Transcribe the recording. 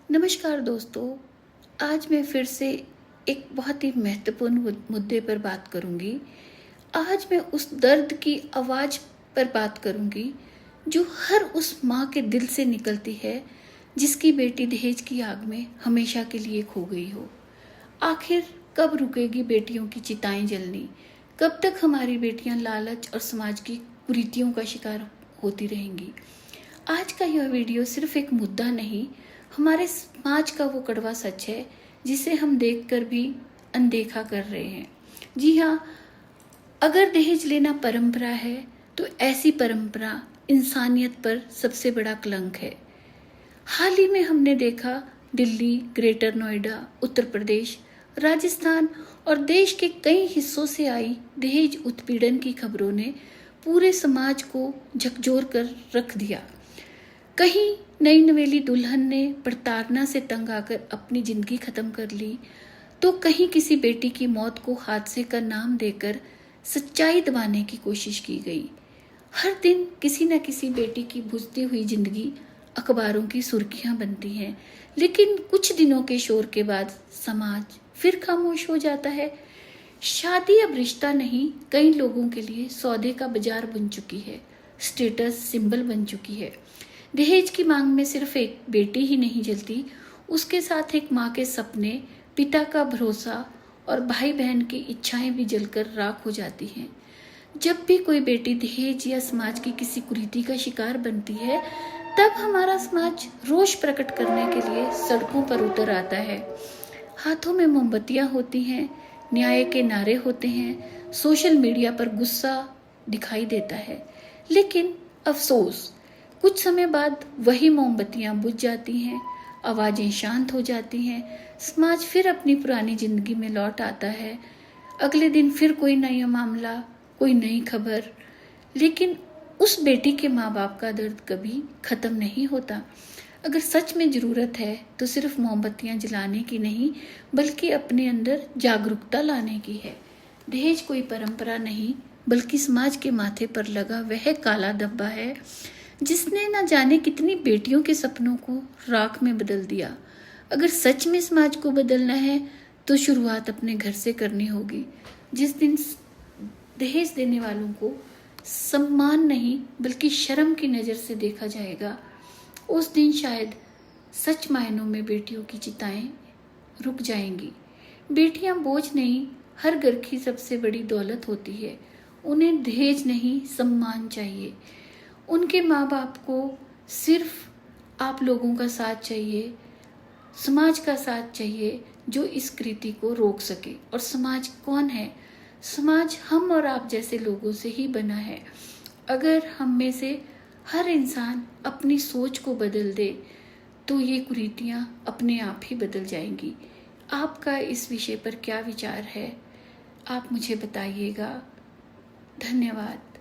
नमस्कार दोस्तों। आज मैं फिर से एक बहुत ही महत्वपूर्ण मुद्दे पर बात करूंगी। आज मैं उस दर्द की आवाज़ पर बात करूंगी जो हर उस माँ के दिल से निकलती है जिसकी बेटी दहेज की आग में हमेशा के लिए खो गई हो। आखिर कब रुकेगी बेटियों की चिताएं जलनी? कब तक हमारी बेटियां लालच और समाज की कुरीतियों का शिकार होती रहेंगी? आज का यह वीडियो सिर्फ एक मुद्दा नहीं, हमारे समाज का वो कड़वा सच है जिसे हम देखकर भी अनदेखा कर रहे हैं। जी हाँ, अगर दहेज लेना परंपरा है तो ऐसी परंपरा इंसानियत पर सबसे बड़ा कलंक है। हाल ही में हमने देखा दिल्ली, ग्रेटर नोएडा, उत्तर प्रदेश, राजस्थान और देश के कई हिस्सों से आई दहेज उत्पीड़न की खबरों ने पूरे समाज को झकझोर कर रख दिया। कहीं नई नवेली दुल्हन ने प्रताड़ना से तंग आकर अपनी जिंदगी खत्म कर ली, तो कहीं किसी बेटी की मौत को हादसे का नाम देकर सच्चाई दबाने की कोशिश की गई। हर दिन किसी न किसी बेटी की बुझती हुई जिंदगी अखबारों की सुर्खियां बनती हैं, लेकिन कुछ दिनों के शोर के बाद समाज फिर खामोश हो जाता है। शादी अब रिश्ता नहीं, कई लोगों के लिए सौदे का बाजार बन चुकी है, स्टेटस सिंबल बन चुकी है। दहेज की मांग में सिर्फ एक बेटी ही नहीं जलती, उसके साथ एक माँ के सपने, पिता का भरोसा और भाई बहन की इच्छाएं भी जलकर राख हो जाती हैं। जब भी कोई बेटी दहेज या समाज की किसी कुरीति का शिकार बनती है, तब हमारा समाज रोष प्रकट करने के लिए सड़कों पर उतर आता है। हाथों में मोमबत्तियां होती हैं, न्याय के नारे होते हैं, सोशल मीडिया पर गुस्सा दिखाई देता है। लेकिन अफसोस, कुछ समय बाद वही मोमबत्तियां बुझ जाती हैं, आवाजें शांत हो जाती हैं, समाज फिर अपनी पुरानी जिंदगी में लौट आता है। अगले दिन फिर कोई नया मामला, कोई नई खबर, लेकिन उस बेटी के माँ बाप का दर्द कभी खत्म नहीं होता। अगर सच में जरूरत है तो सिर्फ मोमबत्तियां जलाने की नहीं, बल्कि अपने अंदर जागरूकता लाने की है। दहेज कोई परंपरा नहीं, बल्कि समाज के माथे पर लगा वह काला धब्बा है जिसने न जाने कितनी बेटियों के सपनों को राख में बदल दिया। अगर सच में समाज को बदलना है तो शुरुआत अपने घर से करनी होगी। जिस दिन दहेज देने वालों को सम्मान नहीं बल्कि शर्म की नज़र से देखा जाएगा, उस दिन शायद सच मायनों में बेटियों की चिताएं रुक जाएंगी। बेटियां बोझ नहीं, हर घर की सबसे बड़ी दौलत होती है। उन्हें दहेज नहीं, सम्मान चाहिए। उनके माँ बाप को सिर्फ आप लोगों का साथ चाहिए, समाज का साथ चाहिए जो इस कृति को रोक सके। और समाज कौन है? समाज हम और आप जैसे लोगों से ही बना है। अगर हम में से हर इंसान अपनी सोच को बदल दे तो ये कुरीतियाँ अपने आप ही बदल जाएंगी। आपका इस विषय पर क्या विचार है? आप मुझे बताइएगा। धन्यवाद।